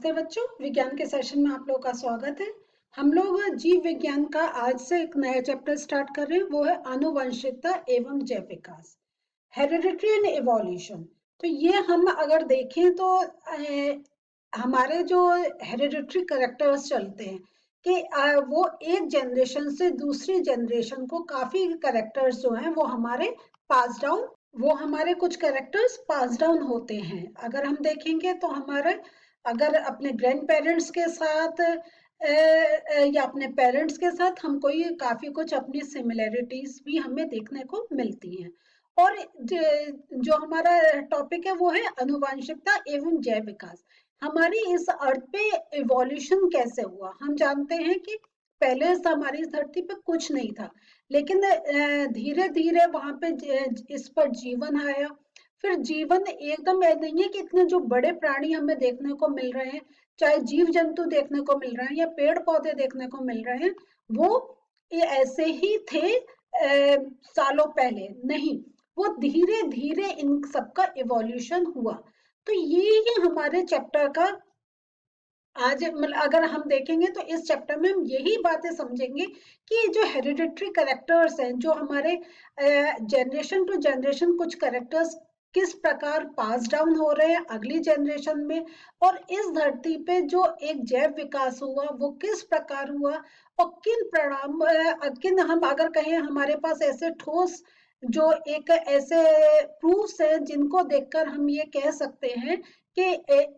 नमस्ते बच्चों, विज्ञान के सेशन में आप लोगों का स्वागत है। हम लोग जीव विज्ञान का आज से एक नया चैप्टर स्टार्ट कर रहे हैं, वो है आनुवंशिकता एवं जैव विकास, हेरिडिटरी एंड इवोल्यूशन। तो ये हम अगर देखें तो हमारे जो हेरिडिटरी कैरेक्टर्स चलते हैं कि वो एक जनरेशन से दूसरी जनरेशन को काफी कैरेक्टर्स जो हैं वो हमारे पास डाउन वो हमारे कुछ कैरेक्टर्स पास डाउन होते हैं। अगर हम देखेंगे तो हमारे अगर अपने ग्रैंड पेरेंट्स के साथ या अपने पेरेंट्स के साथ हमको ये काफी कुछ अपनी सिमिलैरिटीज भी हमें देखने को मिलती हैं। और जो हमारा टॉपिक है वो है आनुवंशिकता एवं जैव विकास। हमारी इस अर्थ पे इवोल्यूशन कैसे हुआ। हम जानते हैं कि पहले हमारी इस धरती पे कुछ नहीं था, लेकिन धीरे धीरे वहां पे इस पर जीवन आया। फिर जीवन एकदम नहीं है कि इतने जो बड़े प्राणी हमें देखने को मिल रहे हैं, चाहे जीव जंतु देखने को मिल रहे हैं या पेड़ पौधे देखने को मिल रहे हैं, वो ये ऐसे ही थे सालों पहले नहीं। वो धीरे धीरे इन सबका इवोल्यूशन हुआ। तो ये हमारे चैप्टर का आज मतलब अगर हम देखेंगे तो इस चैप्टर में हम यही बातें समझेंगे कि जो हेरिडिटरी कैरेक्टर्स हैं, जो हमारे जनरेशन टू जनरेशन कुछ कैरेक्टर्स किस प्रकार पास डाउन हो रहे हैं अगली जनरेशन में, और इस धरती पे जो एक जैव विकास हुआ वो किस प्रकार हुआ, और किन हम अगर कहें हमारे पास ऐसे ठोस जो एक ऐसे प्रूफ्स हैं जिनको देखकर हम ये कह सकते हैं कि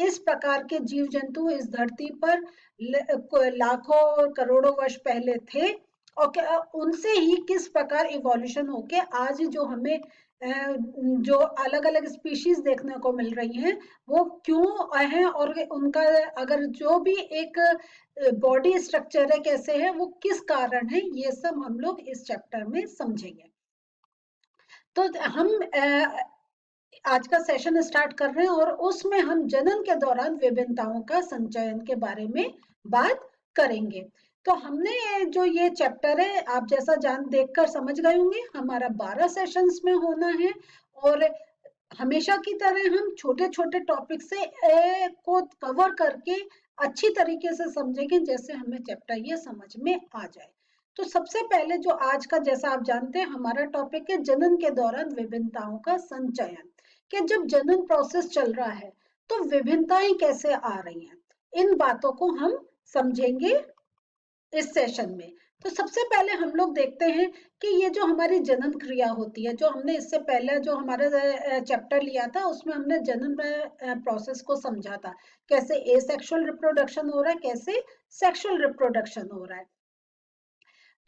इस प्रकार के जीव जंतु इस धरती पर लाखों करोड़ों वर्ष पहले थे, और उनसे ही किस प्रकार इवोल्यूशन होके आज जो हमें जो अलग अलग स्पीशीज देखने को मिल रही हैं वो क्यों हैं, और उनका अगर जो भी एक बॉडी स्ट्रक्चर है कैसे है, वो किस कारण है, ये सब हम लोग इस चैप्टर में समझेंगे। तो हम आज का सेशन स्टार्ट कर रहे हैं और उसमें हम जनन के दौरान विभिन्नताओं का संचयन के बारे में बात करेंगे। तो हमने जो ये चैप्टर है आप जैसा देखकर समझ गए होंगे, हमारा 12 सेशंस में होना है, और हमेशा की तरह हम छोटे छोटे टॉपिक से को कवर करके अच्छी तरीके से समझेंगे जैसे हमें चैप्टर ये समझ में आ जाए। तो सबसे पहले जो आज का, जैसा आप जानते हैं, हमारा टॉपिक है जनन के दौरान विभिन्नताओं का संचयन। कि जब जनन प्रोसेस चल रहा है तो विभिन्नताएं कैसे आ रही हैं, इन बातों को हम समझेंगे इस सेशन में। तो सबसे पहले हम लोग देखते हैं कि ये जो हमारी जनन क्रिया होती है, जो हमने इससे पहले जो हमारा चैप्टर लिया था उसमें हमने जनन प्रोसेस को समझा था, कैसे एसेक्सुअल रिप्रोडक्शन हो रहा है, कैसे सेक्सुअल रिप्रोडक्शन हो रहा है।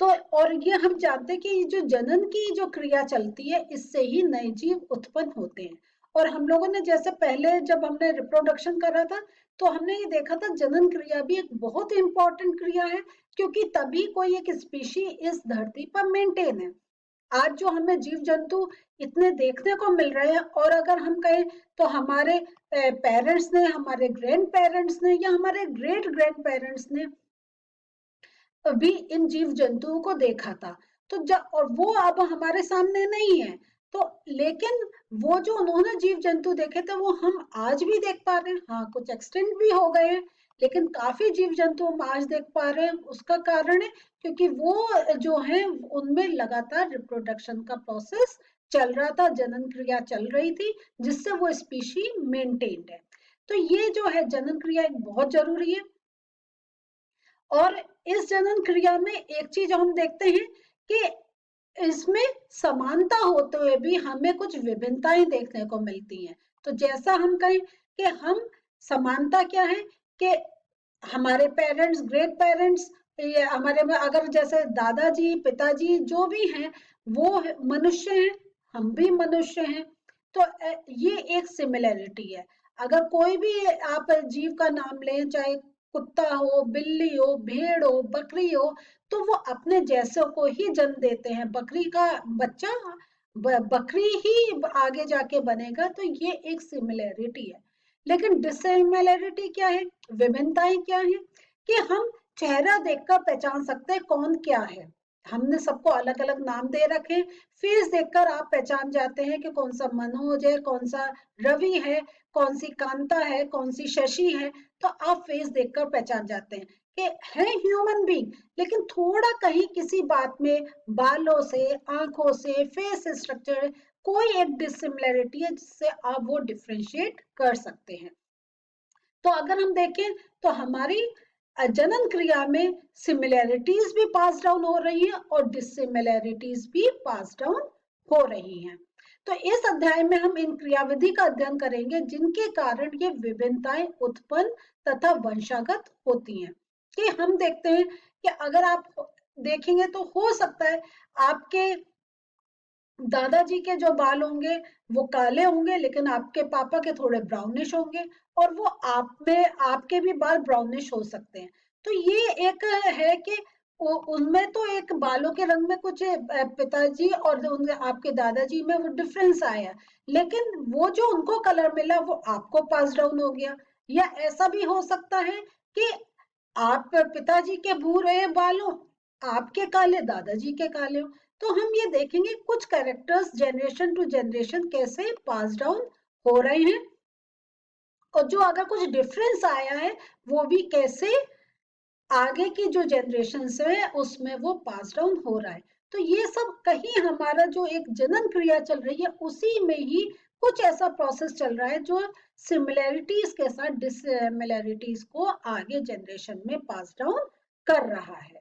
तो और ये हम जानते हैं कि जो जनन की जो क्रिया चलती है इससे ही नए जीव उत्पन्न होते हैं। और हम लोगों ने जैसे पहले जब हमने रिप्रोडक्शन करा था तो हमने ये देखा था जनन क्रिया भी एक बहुत इंपॉर्टेंट क्रिया है, क्योंकि तभी कोई एक स्पीशी इस धरती पर मेंटेन है। आज जो हमें जीव जंतु इतने देखने को मिल रहे हैं, और अगर हम कहें तो हमारे पेरेंट्स ने, हमारे ग्रैंड पेरेंट्स ने या हमारे ग्रेट ग्रैंड पेरेंट्स ने भी इन जीव जंतुओं को देखा था। तो जब और वो अब हमारे सामने नहीं है, तो लेकिन वो जो उन्होंने जीव जंतु देखे थे वो हम आज भी देख पा रहे हैं। हाँ, कुछ एक्सटेंट भी हो गए हैं, लेकिन काफी जीव जंतु हम आज देख पा रहे हैं। उसका कारण है क्योंकि वो जो है उनमें लगातार रिप्रोडक्शन का प्रोसेस चल रहा था, जनन क्रिया चल रही थी, जिससे वो स्पीशी मेंटेन्ड है। तो ये जो है जनन क्रिया एक बहुत जरूरी है। और इस जनन क्रिया में एक चीज हम देखते हैं कि इसमें समानता होते हुए भी हमें कुछ विभिन्नताएं देखने को मिलती हैं। तो जैसा हम कहें कि हम समानता क्या है कि हमारे पेरेंट्स, ग्रेट पेरेंट्स, ये हमारे में अगर जैसे दादाजी, पिताजी जो भी हैं वो मनुष्य हैं, हम भी मनुष्य हैं। तो ये एक सिमिलैरिटी है। अगर कोई भी आप जीव का नाम लें, चाहे कुत्ता हो, बिल्ली हो, भेड़ हो, बकरी हो, तो वो अपने जैसों को ही जन्म देते हैं। बकरी का बच्चा बकरी ही आगे जाके बनेगा। तो ये एक सिमिलैरिटी है। लेकिन डिसिमिलैरिटी क्या है, विभिन्नताएं क्या है, कि हम चेहरा देखकर पहचान सकते हैं कौन क्या है। हमने सबको अलग अलग नाम दे रखे। फेस देखकर आप पहचान जाते हैं कि कौन सा मनोज है, कौन सा रवि है, कौन सी कांता है, कौन सी शशि है। तो आप फेस देखकर पहचान जाते हैं कि है ह्यूमन बीइंग, लेकिन थोड़ा कहीं किसी बात में बालों से, आंखों से, फेस स्ट्रक्चर कोई एक डिसिमिलरिटी है जिससे आप वो डिफ्रेंशिएट कर सकते हैं। तो अगर हम देखें तो हमारी जनन क्रिया में सिमिलैरिटीज भी पास डाउन हो रही है और डिसिमिलैरिटीज भी पास डाउन हो रही हैं। तो इस अध्याय में हम इन क्रियाविधि का अध्ययन करेंगे जिनके कारण ये विभिन्नताएं उत्पन्न तथा वंशागत होती हैं। कि हम देखते हैं कि अगर आप देखेंगे तो हो सकता है आपके दादाजी के जो बाल होंगे वो काले होंगे, लेकिन आपके पापा के थोड़े ब्राउनिश होंगे, और वो आप में आपके भी बाल ब्राउनिश हो सकते हैं। तो ये एक है कि उनमें तो एक बालों के रंग में कुछ पिताजी और आपके दादाजी में वो डिफरेंस आया, लेकिन वो जो उनको कलर मिला वो आपको पास डाउन हो गया। या ऐसा भी हो सकता है कि आप पिताजी के भूरे बाल हो, आपके काले, दादाजी के काले हो। तो हम ये देखेंगे कुछ कैरेक्टर्स जनरेशन टू जनरेशन कैसे पास डाउन हो रहे हैं, और जो अगर कुछ डिफरेंस आया है वो भी कैसे आगे की जो जनरेशन है उसमें वो पास डाउन हो रहा है। तो ये सब कहीं हमारा जो एक जनन क्रिया चल रही है उसी में ही कुछ ऐसा प्रोसेस चल रहा है जो सिमिलैरिटीज के साथ डिसमिलैरिटीज को आगे जनरेशन में पास डाउन कर रहा है।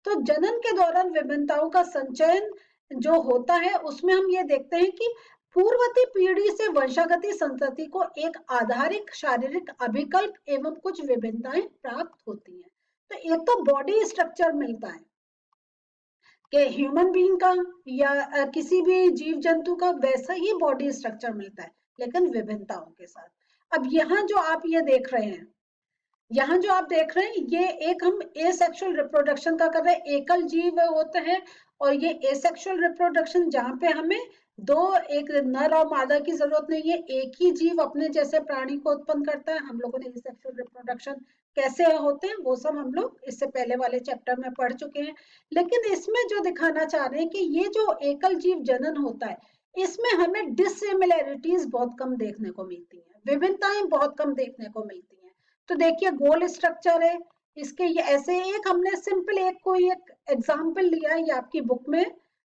तो जनन के दौरान विभिन्नताओं का संचयन जो होता है उसमें हम ये देखते हैं कि पूर्ववर्ती पीढ़ी से वंशागति संतति को एक आधारिक शारीरिक अभिकल्प एवं कुछ विभिन्नताएं प्राप्त होती हैं। तो एक तो बॉडी स्ट्रक्चर मिलता है कि ह्यूमन बीइंग का या किसी भी जीव जंतु का वैसा ही बॉडी स्ट्रक्चर मिलता है, लेकिन विभिन्नताओं के साथ। अब यहाँ जो आप ये देख रहे हैं, यहाँ जो आप देख रहे हैं ये एक हम एसेक्सुअल रिप्रोडक्शन का कर रहे हैं, एकल जीव होते हैं, और ये एसेक्सुअल रिप्रोडक्शन जहाँ पे हमें दो, एक नर और मादा की जरूरत नहीं है, एक ही जीव अपने जैसे प्राणी को उत्पन्न करता है। हम लोगों ने एसेक्सुअल रिप्रोडक्शन कैसे होते हैं वो सब हम लोग इससे पहले वाले चैप्टर में पढ़ चुके हैं। लेकिन इसमें जो दिखाना चाह रहे हैं कि ये जो एकल जीव जनन होता है इसमें हमें डिसिमिलैरिटीज बहुत कम देखने को मिलती है, विभिन्नताएं बहुत कम देखने को मिलती है। तो देखिए गोल स्ट्रक्चर है इसके, ये ऐसे एक हमने सिंपल एक कोई एक एग्जांपल लिया है ये आपकी बुक में,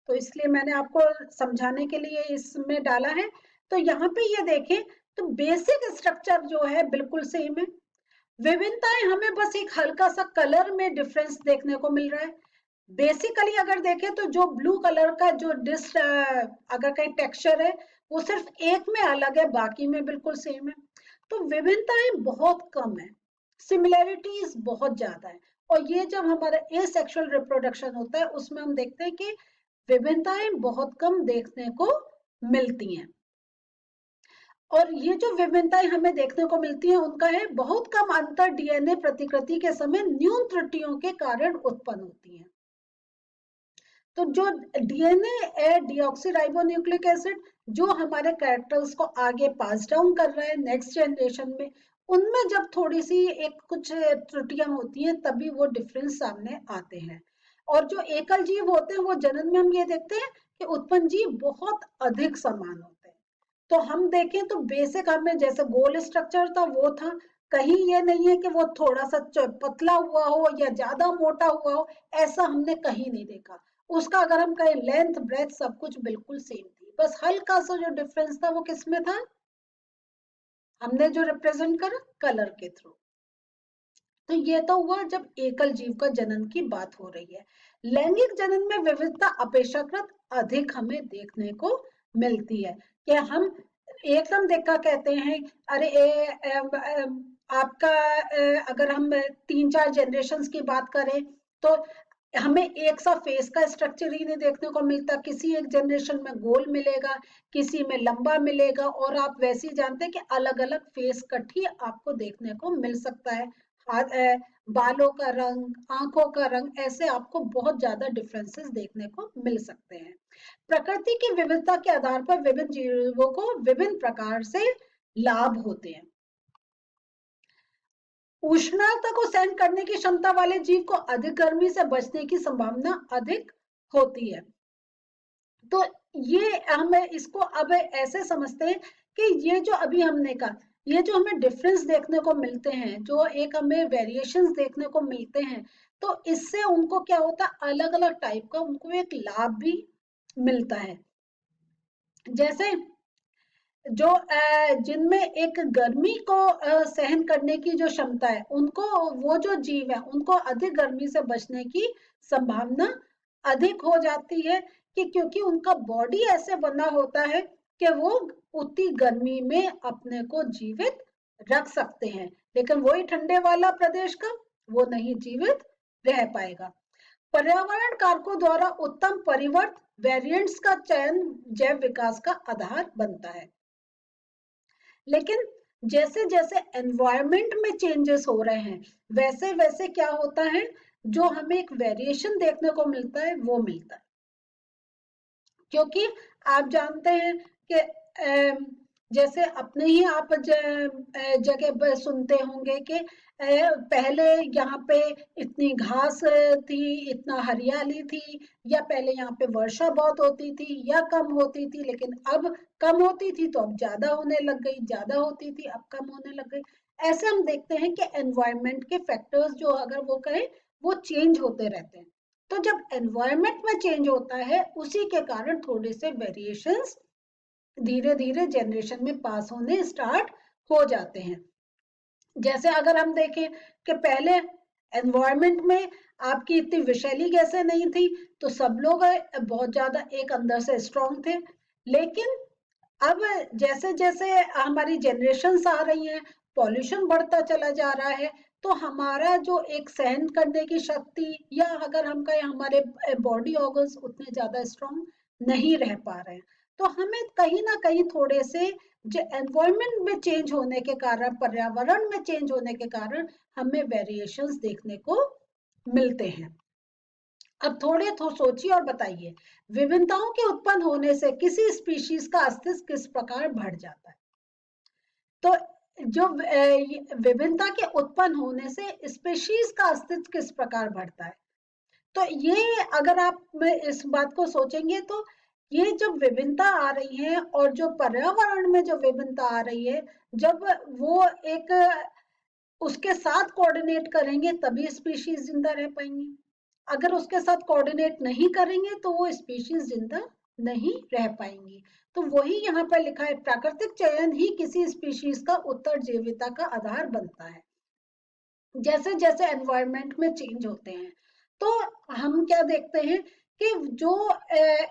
तो इसलिए मैंने आपको समझाने के लिए इसमें डाला है। तो यहाँ पे ये देखें तो बेसिक स्ट्रक्चर जो है बिल्कुल सेम है, विभिन्नताएं हमें बस एक हल्का सा कलर में डिफरेंस देखने को मिल रहा है। बेसिकली अगर देखें तो जो ब्लू कलर का जो अगर कहीं टेक्सचर है वो सिर्फ एक में अलग है, बाकी में बिल्कुल सेम है। तो विभिन्नताएं बहुत कम है, सिमिलैरिटीज बहुत ज्यादा है। और ये जब हमारा एसेक्सुअल रिप्रोडक्शन होता है उसमें हम देखते हैं कि विभिन्नताएं बहुत कम देखने को मिलती हैं। और ये जो विभिन्नताएं हमें देखने को मिलती है उनका है बहुत कम अंतर डीएनए प्रतिकृति के समय न्यून त्रुटियों के कारण उत्पन्न होती है। तो जो डीएनए है डीऑक्सीराइबोन्यूक्लिक एसिड जो हमारे कैरेक्टर्स को आगे पास डाउन कर रहा है नेक्स्ट जनरेशन में, उनमें जब थोड़ी सी एक कुछ त्रुटियां होती हैं तभी वो डिफरेंस सामने आते हैं। और जो एकल जीव होते हैं वो जनन में हम ये देखते हैं कि उत्पन्न जीव बहुत अधिक समान होते हैं। तो हम देखें तो बेसिक हमें जैसे गोल स्ट्रक्चर था वो था, कहीं ये नहीं है कि वो थोड़ा सा पतला हुआ हो या ज्यादा मोटा हुआ हो, ऐसा हमने कहीं नहीं देखा। उसका अगर हम कहें लेंथ ब्रेथ सब कुछ बिल्कुल सेम थी, बस हल्का सा जो डिफरेंस था वो किसमें था, हमने जो रिप्रेजेंट करा कलर के थ्रू। तो ये तो हुआ जब एकल जीव का जनन की बात हो रही है। लैंगिक जनन में विविधता अपेक्षाकृत अधिक हमें देखने को मिलती है कि हम एकदम देखा कहते हैं अरे आपका अगर हम 3-4 जनरेशन की बात करें तो हमें एक सा फेस का स्ट्रक्चर ही नहीं देखने को मिलता, किसी एक जनरेशन में गोल मिलेगा, किसी में लंबा मिलेगा, और आप वैसे ही जानते हैं कि अलग अलग फेस कट ही आपको देखने को मिल सकता है। हाथ बालों का रंग, आंखों का रंग, ऐसे आपको बहुत ज्यादा डिफरेंसेस देखने को मिल सकते हैं। प्रकृति की विविधता के आधार पर विभिन्न जीवों को विभिन्न प्रकार से लाभ होते हैं। उष्णता को सहन करने की क्षमता वाले जीव को अधिक गर्मी से बचने की संभावना अधिक होती है। तो ये हम इसको अब ऐसे समझते हैं कि ये जो अभी हमने कहा, ये जो हमें डिफरेंस देखने को मिलते हैं, जो एक हमें वेरिएशंस देखने को मिलते हैं, तो इससे उनको क्या होता है, अलग अलग टाइप का उनको एक लाभ भी मिलता है। जैसे जो जिनमें एक गर्मी को सहन करने की जो क्षमता है, उनको, वो जो जीव है उनको अधिक गर्मी से बचने की संभावना अधिक हो जाती है, कि क्योंकि उनका बॉडी ऐसे बना होता है कि वो उतनी गर्मी में अपने को जीवित रख सकते हैं, लेकिन वही ठंडे वाला प्रदेश का वो नहीं जीवित रह पाएगा। पर्यावरण कारकों द्वारा उत्तम परिवर्त वेरिएंट्स का चयन जैव विकास का आधार बनता है। लेकिन जैसे जैसे एनवायरमेंट में चेंजेस हो रहे हैं, वैसे वैसे क्या होता है, जो हमें एक वेरिएशन देखने को मिलता है वो मिलता है। क्योंकि आप जानते हैं कि जैसे अपने ही आप जगह पर सुनते होंगे कि पहले यहाँ पे इतनी घास थी, इतना हरियाली थी, या पहले यहाँ पे वर्षा बहुत होती थी या कम होती थी, लेकिन अब कम होती थी तो अब ज्यादा होने लग गई, ज्यादा होती थी अब कम होने लग गई। ऐसे हम देखते हैं कि एनवायरमेंट के फैक्टर्स जो अगर वो कहें वो चेंज होते रहते हैं। तो जब एनवायरमेंट में चेंज होता है, उसी के कारण थोड़े से वेरिएशंस धीरे धीरे जनरेशन में पास होने स्टार्ट हो जाते हैं। जैसे अगर हम देखें कि पहले एनवायरमेंट में आपकी इतनी विषैली गैसें नहीं थी, तो सब लोग बहुत ज्यादा एक अंदर से स्ट्रांग थे। लेकिन अब जैसे जैसे हमारी जनरेशन्स आ रही हैं, पॉल्यूशन बढ़ता चला जा रहा है, तो हमारा जो एक सहन करने की शक्ति, या अगर हम कहें हमारे बॉडी ऑर्गन्स उतने ज्यादा स्ट्रांग नहीं रह पा रहे हैं, तो हमें कहीं ना कहीं थोड़े से जो एनवायरमेंट में चेंज होने के कारण, पर्यावरण में चेंज होने के कारण हमें वेरिएशंस देखने को मिलते हैं। अब थोड़े सोचिए और बताइए, विभिन्नताओं के उत्पन्न होने से किसी स्पीशीज का अस्तित्व किस प्रकार बढ़ जाता है। तो जो विभिन्नता के उत्पन्न होने से स्पीशीज का अस्तित्व किस प्रकार बढ़ता है, तो ये अगर आप इस बात को सोचेंगे, तो ये जब विभिन्नता आ रही है और जो पर्यावरण में जो विभिन्नता आ रही है, जब वो एक उसके साथ कोऑर्डिनेट करेंगे तभी स्पीशीज जिंदा रह पाएंगी। अगर उसके साथ कोऑर्डिनेट नहीं करेंगे तो वो स्पीशीज जिंदा नहीं रह पाएंगी। तो वही यहाँ पर लिखा है, प्राकृतिक चयन ही किसी स्पीशीज का उत्तरजीविता का आधार बनता है। जैसे जैसे एनवायरनमेंट में चेंज होते हैं, तो हम क्या देखते हैं कि जो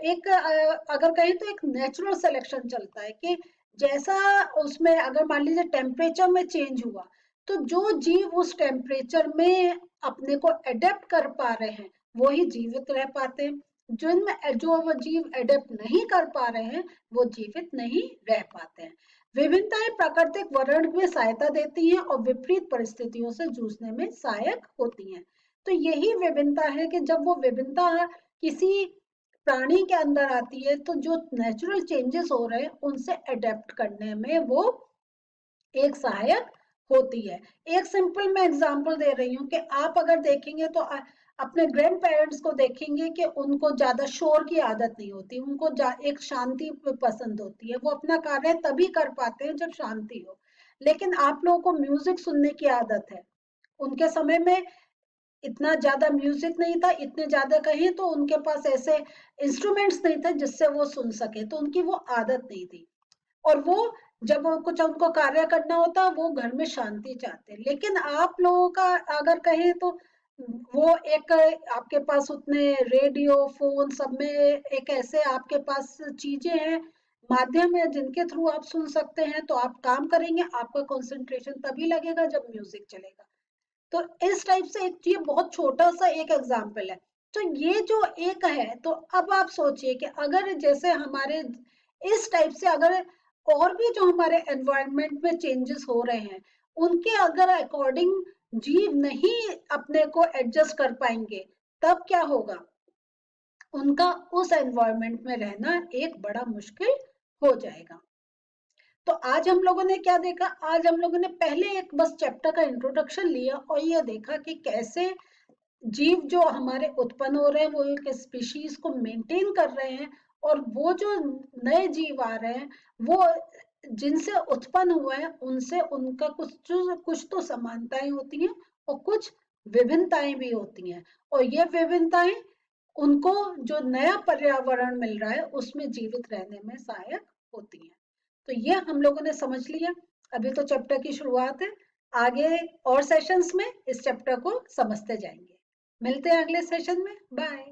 एक अगर कहें तो एक नेचुरल सिलेक्शन चलता है, कि जैसा उसमें अगर मान लीजिए टेम्परेचर में चेंज हुआ, तो जो जीव उस टेम्परेचर में अपने को एडेप्ट कर पा रहे हैं वो ही जीवित रह पाते हैं। जिनमें जो वो जीव एडेप्ट नहीं कर पा रहे हैं वो जीवित नहीं रह पाते हैं। विभिन्नताएं प्राकृतिक वर्णन में सहायता देती हैं और विपरीत परिस्थितियों से जूझने में सहायक होती हैं। तो यही विभिन्नता है कि जब वो विभिन्नता किसी प्राणी के अंदर आती है, तो जो नेचुरल चेंजेस हो रहे हैं उनसे अडेप्ट करने में वो एक सहायक होती है। एक सिंपल मैं एग्जांपल दे रही हूँ कि आप अगर देखेंगे तो अपने ग्रैंड पेरेंट्स को देखेंगे कि उनको ज्यादा शोर की आदत नहीं होती, उनको एक शांति पसंद होती है, वो अपना कार्य तभी कर पाते हैं जब शांति हो। लेकिन आप लोगों को म्यूजिक सुनने की आदत है, उनके समय में इतना ज्यादा म्यूजिक नहीं था, इतने ज्यादा कहें तो उनके पास ऐसे इंस्ट्रूमेंट्स नहीं थे जिससे वो सुन सके, तो उनकी वो आदत नहीं थी। और वो जब कुछ उनको कार्य करना होता वो घर में शांति चाहते। लेकिन आप लोगों का अगर कहें तो वो एक आपके पास उतने रेडियो फोन सब में एक ऐसे आपके पास चीजें हैं, माध्यम है जिनके थ्रू आप सुन सकते हैं, तो आप काम करेंगे, आपका कंसंट्रेशन तभी लगेगा जब म्यूजिक चलेगा। तो इस टाइप से एक ये बहुत छोटा सा एक एग्जाम्पल है। तो ये जो एक है, तो अब आप सोचिए कि अगर जैसे हमारे इस टाइप से अगर और भी जो हमारे एनवायरनमेंट में चेंजेस हो रहे हैं, उनके अगर अकॉर्डिंग जीव नहीं अपने को एडजस्ट कर पाएंगे, तब क्या होगा, उनका उस एनवायरनमेंट में रहना एक बड़ा मुश्किल हो जाएगा। तो आज हम लोगों ने क्या देखा, आज हम लोगों ने पहले एक बस चैप्टर का इंट्रोडक्शन लिया और ये देखा कि कैसे जीव जो हमारे उत्पन्न हो रहे हैं वो एक स्पीशीज को मेंटेन कर रहे हैं, और वो जो नए जीव आ रहे हैं वो जिनसे उत्पन्न हुए हैं उनसे उनका कुछ तो समानताएं होती हैं और कुछ विभिन्नताएं भी होती हैं, और ये विभिन्नताएं उनको जो नया पर्यावरण मिल रहा है उसमें जीवित रहने में सहायक होती हैं। तो ये हम लोगों ने समझ लिया। अभी तो चैप्टर की शुरुआत है, आगे और सेशंस में इस चैप्टर को समझते जाएंगे। मिलते हैं अगले सेशन में। बाय।